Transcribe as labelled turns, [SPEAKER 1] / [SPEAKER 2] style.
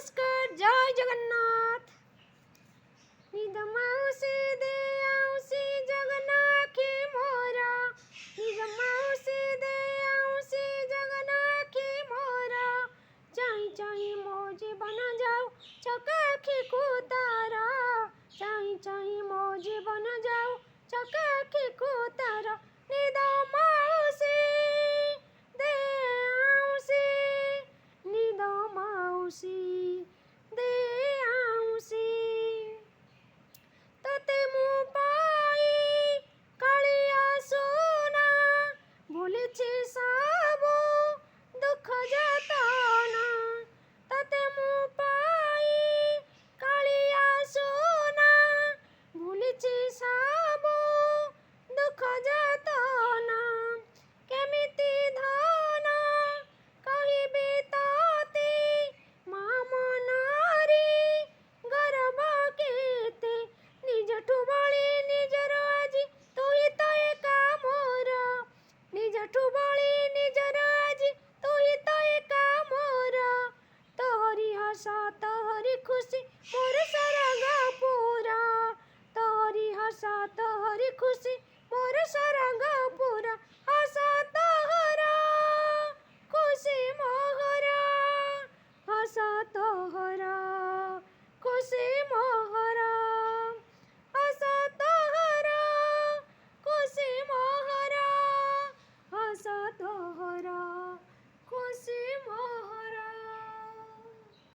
[SPEAKER 1] ନମସ୍କାର, ଜୟ ଜଗନ୍ନାଥ। ନିଦ ମାଉସୀ ଦେ ଆଉସି ଜଗନ୍ନାଥୀ ମୋରା, ନିଦ ମାଉସୀ ଦେ ଆଉସି ଜଗନ୍ନାଥୀ ମୋରା। ଚାହିଁ ଚାହିଁ ମୋ ଜୀବନ ଯାଉ ଚକା ଆଖିକୁ ତାର, ଚାହିଁ ଚାହିଁ ମୋ ଜୀବନ ଯାଉ ଚକା ଆଖିକୁ ତାର। ନିଦ ମାଉସୀ ଦେ ଆଉସି, ନିଦ ମାଉସୀ ଦେ ଆଉସି। ତତେ ମୁଁ ପାଇ କାଳିଆ ସୁନା, ଭୁଲିଛି ସବୁ ଦୁଃଖ ଯାତନା। ତତେ ମୁଁ ପାଇ କାଳିଆ ସୁନା, ଭୁଲିଛି ସବୁ ଦୁଃଖ ଯାତନା। କେମିତି ଧନ କହିବି ତତେ, ମା ମନରେ ଗର୍ବ କେତେ। ନିଜଠୁ ବଳି ନିଜର ଆଜି ତୁହି ତ ଏକା ମୋର, ନିଜଠୁ ବଳି ନିଜର ଆଜି ତୁହି ତ ଏକା ମୋର। ତୋହରି ହସ ତୋହରି ଖୁସି ମୋର ସରଗ ପୁରା, ତୋହରି ହସ ତୋହରି ଖୁସି ମୋର ସରଗ ପୁରା। ହସ ତୋହର ଖୁସି ମୋହର, ହସ ତୋହର ଖୁସି ମୋ